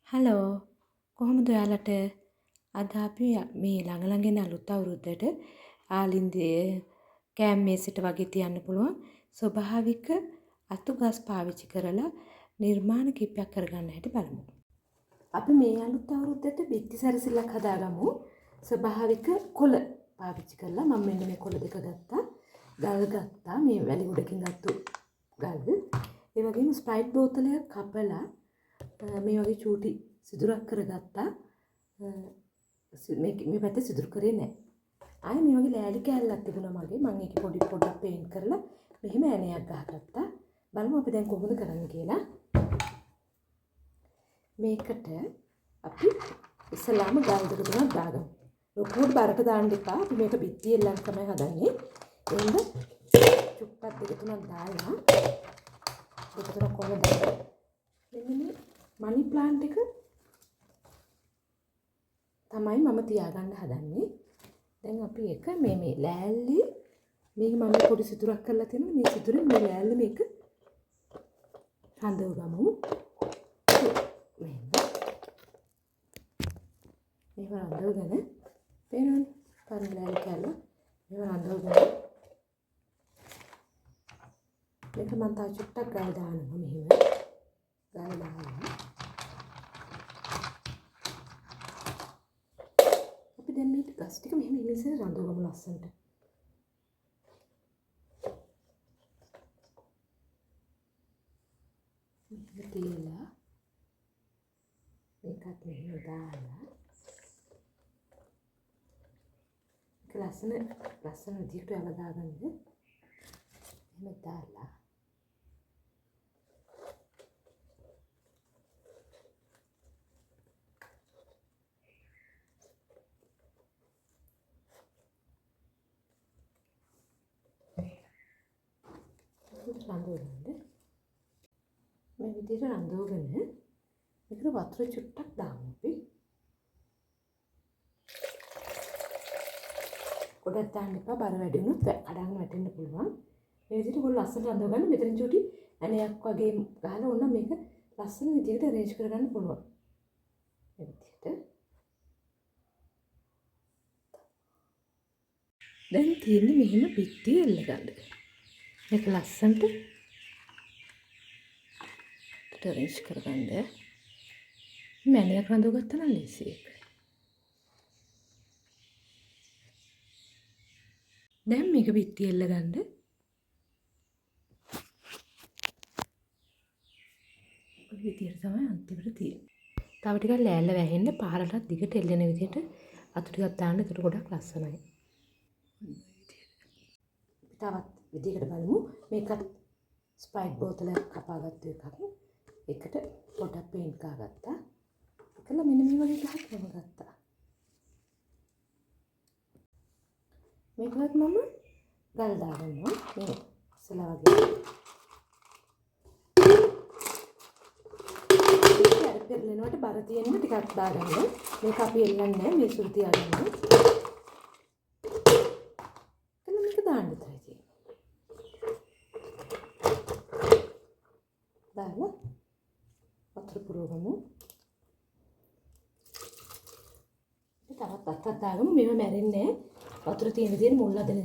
Hello කොහොමද ඔයාලට අද අපි මේ ළඟ එන අලුත් අවුරුද්දට ආලින්දයේ කෑම මේසෙට වගේ තියන්න පුළුවන් ස්වභාවික අතු ගස් පාවිච්චි කරලා නිර්මාණ කිහිපයක් කරගන්න හැටි බලමු. අපි මේ අලුත් අවුරුද්දට බිත්ති සැරසිල්ලක් හදාගමු. ස්වභාවික කොළ පාවිච්චි කරලා මම මෙන්න මේ කොළ දෙක ගත්තා. ගල් ගත්තා. මේ වැලි උඩකින් ගත්තු ගල්. ඒ වගේම ස්ප්‍රයිට් බෝතලයක් කපලා මේ වගේ චූටි සිදුරක් කරගත්තා. මේ පැත්තේ සිදුරු කරේ නැහැ. ආයේ මේ වගේ ලෑලි කෑල්ලක් තිබුණා මගේ. මම ඒක පොඩ්ඩක් පේන්ට් කරලා මෙහෙම ඇණයක් ගහගත්තා. බලමු අපි දැන් කොහොමද කරන්නේ කියලා. මේකට අපි ඉස්සලාම ගල් දෙක තුනක් දාගමු. ලොකුවට බරට දාන්න එපා. අපි මේක බිත්ති එල්ලන්න තමයි හදන්නේ. එහෙනම් චුට්ටක් දෙක තුනක් දාලා දෙක තුනක් කොහොමද මෙන්න මනි ප්ලාන්ට් එක තමයි මම තියාගන්න හදන්නේ. දැන් අපි එක මේ ලෑල්ලේ මේක මම පොඩි සිදුරක් කරලා තියෙනවා. මේ සිදුරෙන් මේ ලෑල්ලේ මේක හඳව ගමු. මේක හඳවගෙන පේනවනේ පරණ ලෑල්ල කැල්ල මේක හඳවගෙන මේක මම තා චුට්ටක් ගල් දානවා මෙහෙම ගල් දාලා දැන් මේ ගස් ටික මෙහෙම ඉනිසෙන් රඳවගමු ලස්සනට. මෙහෙම තියලා මේකත් මෙහෙම දාලා ඒක ලස්සන විදිහට යලා දාගන්න. එහෙම දාලා රඳවගන්න. මේ විදිහට රඳවගෙන මේකට වතුර චුට්ටක් දාමු අපි. ගොඩක් දාන්න එපා. බර වැඩි වුණොත් කඩන්න වැටෙන්න පුළුවන්. මේ විදිහට කොහොම ලස්සන රඳවගන්න. මෙතන චුටි ඇණයක් වගේ ගහලා ඕන මේක ලස්සන විදිහට arrange කරගන්න පුළුවන්. මේ විදිහට. දැන් තියෙන්නේ මෙහෙම පිටිය එල්ලගන්න. මේක ලස්සනට arrange කරගන්න. මැණයක් රඳව ගත්තා නම් ලේසි ඒක. දැන් මේක පිටිය එල්ලගන්න. ඔය විදිහට තමයි අන්තිමට තියෙන්නේ. තව ටිකක් ලෑල්ල වැහෙන්න පාරටත් දිගට එල්ලෙන විදිහට අතු ටිකක් දාන්න. ඒක ගොඩක් ලස්සනයි. තවත් විදිහකට බලමු. මේකත් ස්ප්‍රයිට් බෝතලයක් කපාගත්තු එකක්. ඒකට පොඩක් පේන්ට් ගහගත්තා. ඒකල මෙන්න මේ වගේ ගහක් ගත්තා. මේකත් මම ගල් දාගන්නවා. මේ ඉස්සලා වගේ. ඒක පෙරලෙනවට බර තියෙන ටිකක් දාගන්න. මේක අපි එල්ලන්නේ නැහැ. මේ සුළු තියාගන්න. එතන මේක දාන්න තමයි. දාලා වතුර පුරවමු. තවත් වතුරක් දාගමු. මේව මැරෙන්නේ නැහැ. වතුර තියෙන විදිහට මුල් හදන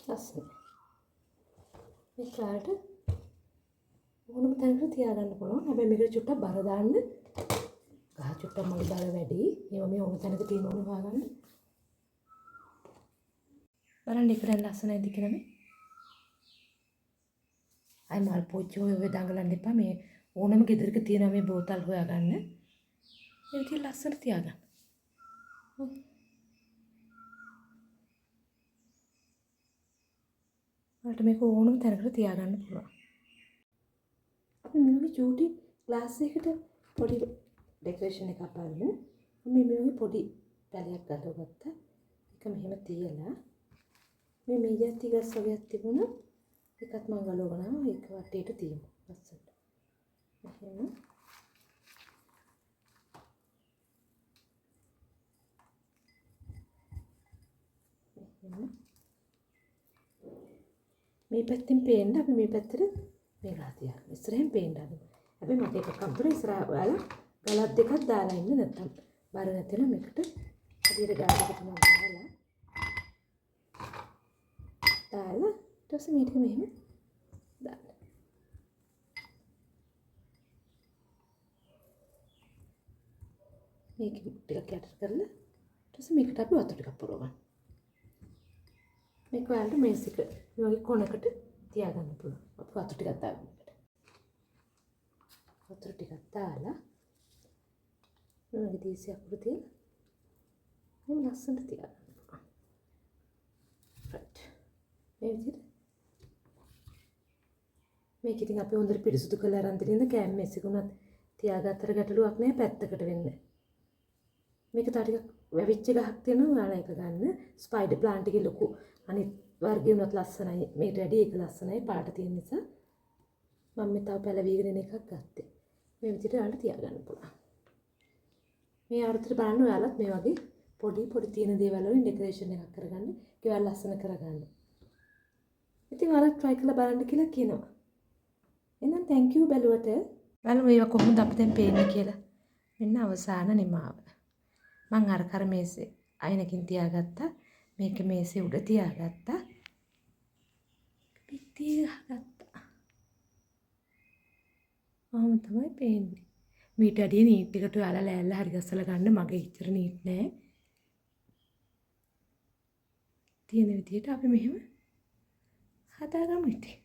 ලස්සන. මේ කාට ඕනම තැනකට තියාගන්න පුළුවන්. හැබැයි මේකට චුට්ටක් බර දාන්න. ගහ චුට්ටක් මල් බර වැඩි. මේව මේ ඕන තැනක තියෙන ඕන හොයාගන්න. බලන්න ඒක දැන් ලස්සනයිද කියලා මේ. අය මල් පොච්චි ඔය දඟලන්න එපා. මේ ඕනම ගෙදරක තියෙන මේ බෝතල් හොයාගන්න. ඒ විදිහ ලස්සනට තියාගන්න. ඔයාලට මේක ඕනම තැනකට තියාගන්න පුළුවන්. අපි මේ වගේ චූටි ග්ලාස් එකකට පොඩි ඩෙකරේෂන් එකක් අරමු. මම මේ වගේ පොඩි පැලයක් ගලවගත්තා. ඒක මෙහෙම තියලා මේ මෙයති ගස් වගේක් තිබුණා. ඒකත් මම ගලවනවා. ඒක වටේට තියමු. ලස්සනට. මෙහෙම මේ පැත්තෙන් පේන්න අපි මේ පැත්තට මේ ගහ තියන්න. ඉස්සරහින් පේන්න හදමු. හැබැයි මට එකක් අමතර ඉස්සරහ ඔයාලා ගලක් දෙකක් දාලා ඉන්න නැත්තම් බර නැතිනම් මේකට හරියට ගාඩ දෙක තුනක් දාලා ඊට පස්සේ මේක මෙහෙම දාන්න. මේක ටිකක් යට කරලා ඊට පස්සේ මේකට අපි වතුර ටිකක් පුරවන්න. මේක ඔයාලට මේසික මේ වගේ කොනකට තියාගන්න පුළුවන්. අපි වතුර ටිකක් දාගන්න. වතුර ටිකක් දාලා මේ වගේ දීසි අකුරු තියලා මේ ලස්සනට තියාගන්න පුළුවන්. right. මේ විදිහට මේක ඉතින් අපි හොඳට පිරිසිදු කරලා අරන් දෙන්න කෑම මේසෙකුණත් තියාගත්තට ගැටලුවක් නෑ පැත්තකට වෙන්නේ. මේක තව ටිකක් වැවිච්ච ගහක් තියෙනවා ඔයාලා ඒක ගන්න. ස්පයිඩර් ප්ලාන්ට් එකේ ලොකු අනිත් වර්ගය උනත් ලස්සනයි. මේකට වැඩි ඒක ලස්සනයි පාට තියෙන නිසා මම මේ තව පැලවිගෙන එන එකක් ගත්තේ. මේ විදිහට ඔයාලට තියාගන්න පුළුවන්. මේ ආවෘතියට බලන්න ඔයාලත් මේ වගේ පොඩි තියෙන දේවල් වලින් ඩෙකරේෂන් එකක් කරගන්න. ඒවා ලස්සන කරගන්න. ඉතින් ඔයාලා try කරලා බලන්න කියලා කියනවා. එහෙනම් thank you බැලුවට. බලමු මේවා කොහොමද අපිට දැන් පේන්නේ කියලා. මෙන්න අවසාන නිමාව. මං අර මේසේ අයනකින් තියාගත්තා. මේක මේසේ උඩ තියාගත්තා. පිටිය ගහගත්තා. තමයි පේන්නේ. මීට වැඩිය නීට් එකට ඔයාලා ලෑල්ල හරි ගස්සලා ගන්න මගේ ඉච්චර නීට් නෑ. තියෙන විදිහට අපි මෙහෙම හදාගමු ඉතින්.